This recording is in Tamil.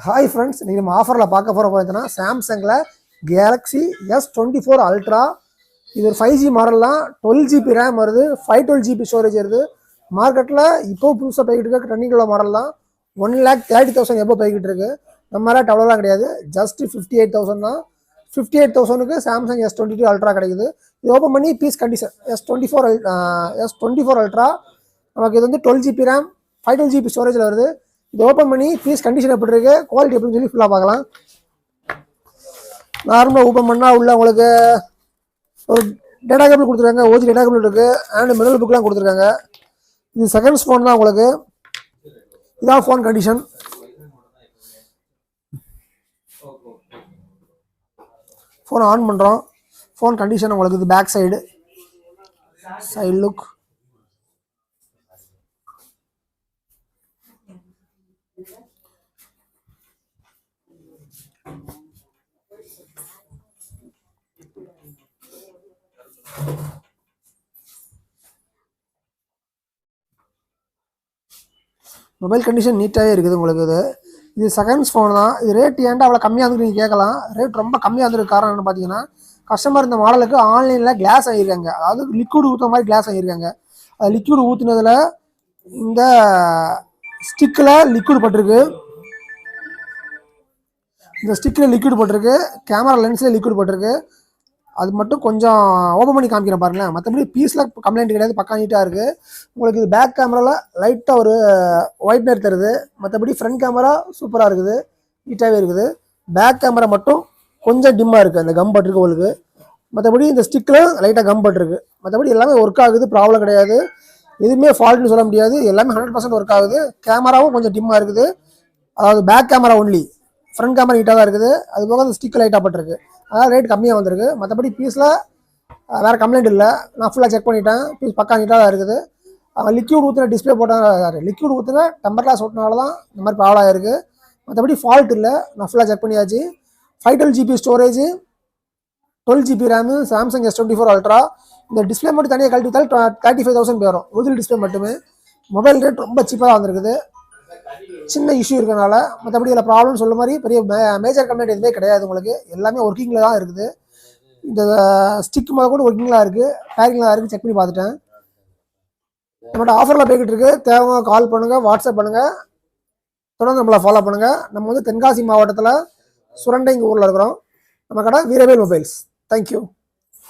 ஹாய் ஃப்ரெண்ட்ஸ், நீங்கள் நம்ம ஆஃபரில் பார்க்க போகிற பார்த்தீங்கன்னா சாம்சங்கில் கேலக்ஸி S24 அல்ட்ரா. இது ஒரு 5G மாடல்லாம். 12GB ரேம் வருது, 512GB ஸ்டோரேஜ் வருது. மார்க்கெட்டில் இப்போ புதுசாக போய்கிட்டு இருக்க ட்ரெண்டிங் உள்ள மாடல்லாம் 1,30,000 எப்போ போய்கிட்டு இருக்கு. நம்ம ரேட் அவ்வளோதான் கிடையாது, ஜஸ்ட் 58,000 தான். 58,000க்கு சாம்சங் S22 அல்ட்ரா கிடைக்குது. இது ஓப்பன் பண்ணி பீஸ் கண்டிஷன் S24 அல்ட்ரா. நமக்கு இது வந்து 12GB ரேம் 512GB ஸ்டோரேஜில் வருது. இது ஓப்பன் பண்ணி பீஸ் கண்டிஷன் எப்படி இருக்கு, குவாலிட்டி எப்படின்னு சொல்லி ஃபுல்லாக பார்க்கலாம். நார்மலாக ஓப்பன் பண்ணால் உள்ள உங்களுக்கு ஒரு டேட்டா கேபிள் கொடுத்துருக்காங்க, ஓஜி டேட்டா கேபிள் இருக்குது, அண்ட் மெடல் புக்லாம் கொடுத்துருக்காங்க. இது செகண்ட்ஸ் ஃபோன் தான் உங்களுக்கு. இதான் ஃபோன் கண்டிஷன். ஃபோன் ஆன் பண்ணுறோம். ஃபோன் கண்டிஷன் உங்களுக்கு இது back side look. Mobile condition நீட்டாகவே இருக்குது உங்களுக்கு. இது செகண்ட்ஸ் ஃபோன் தான். இது ரேட் ஏன்டா அவ்வளோ கம்மியாக இருந்து நீங்கள் கேட்கலாம். ரேட் ரொம்ப கம்மியாக இருந்திருக்கு. காரணம் என்னன்னு பார்த்தீங்கன்னா, கஸ்டமர் இந்த மாடலுக்கு ஆன்லைனில் கிளாஸ் வாங்கியிருக்காங்க, அதாவது லிக்விட் ஊற்றுற மாதிரி கிளாஸ் வாங்கியிருக்காங்க. அது லிக்விட் ஊற்றுனதில் இந்த ஸ்டிக்கில் லிக்விட் பட்டிருக்கு, கேமரா லென்ஸில் லிக்விட் பட்டிருக்கு. அது மட்டும் கொஞ்சம் ஓப்பன் பண்ணி காமிக்கிறேன் பாருங்களேன். மற்றபடி பீஸில் கம்ப்ளைண்ட் கிடையாது, பக்கா நீட்டாக இருக்குது. உங்களுக்கு இது பேக் கேமராவில் லைட்டாக ஒரு ஒயிட்னர் தருது. மற்றபடி ஃப்ரண்ட் கேமரா சூப்பராக இருக்குது, நீட்டாகவே இருக்குது. பேக் கேமரா மட்டும் கொஞ்சம் டிம்மாக இருக்குது, அந்த கம் பட்டிருக்கு உங்களுக்கு. மற்றபடி இந்த ஸ்டிக்கில் லைட்டாக கம் பட்டிருக்கு. மற்றபடி எல்லாமே ஒர்க் ஆகுது, ப்ராப்ளம் கிடையாது. எதுவுமே ஃபால்ட்னு சொல்ல முடியாது, எல்லாமே 100% ஒர்க் ஆகுது. கேமராவும் கொஞ்சம் டிம்மாக இருக்குது, அதாவது back camera only. Front camera நீட்டாக தான் இருக்குது. அது போக அந்த ஸ்டிக் லைட்டாக பட்டிருக்கு, அதாவது ரேட் கம்மியாக வந்திருக்கு. மற்றபடி பீஸில் வேறு கம்ப்ளைண்ட் இல்லை. நான் ஃபுல்லாக செக் பண்ணிட்டேன், பீஸ் பக்கா நீட்டாக தான் இருக்குது. லிக்விட் ஊற்றுன டிஸ்பிளே போட்டால், லிக்விட் ஊற்றுன டெம்பர் கிளாஸ் ஓட்டினால தான் இந்த மாதிரி ப்ராப்ளம் ஆகிருக்கு. மற்றபடி ஃபால்ட் இல்லை, நான் ஃபுல்லாக செக் பண்ணியாச்சு. 512GB storage, 12GB RAM, Samsung S24 ultra. இந்த டிஸ்பிளே மட்டும் தனியாக கழட்டி விட்டால் 35,000 போயிடும், ஒரிஜினல் டிஸ்பிளே மட்டுமே. மொபைல் ரேட் ரொம்ப சீப்பாக தான் வந்திருக்குது. சின்ன இஷ்யூ இருக்கனால. மற்றபடி இதில் ப்ராப்ளம் சொல்ல மாதிரி பெரிய மேஜர் கம்ப்ளைண்ட் எதுவுமே கிடையாது உங்களுக்கு. எல்லாமே ஒர்க்கிங்கில் தான் இருக்குது. இந்த ஸ்டிக் முதல் கூட ஒர்க்கிங்கில் இருக்குது, பேக்கிங்கில் தான் இருக்குது. செக் பண்ணி பார்த்துட்டேன். நம்மகிட்ட ஆஃபரில் போய்கிட்டு இருக்குது. தேவை கால் பண்ணுங்கள், வாட்ஸ்அப் பண்ணுங்கள், தொடர்ந்து நம்மளை ஃபாலோ பண்ணுங்கள். நம்ம வந்து தென்காசி மாவட்டத்தில் சுரண்டைங்க ஊரில் இருக்கிறோம். நம்ம கடை வீரவேல் மொபைல்ஸ். தேங்க்யூ.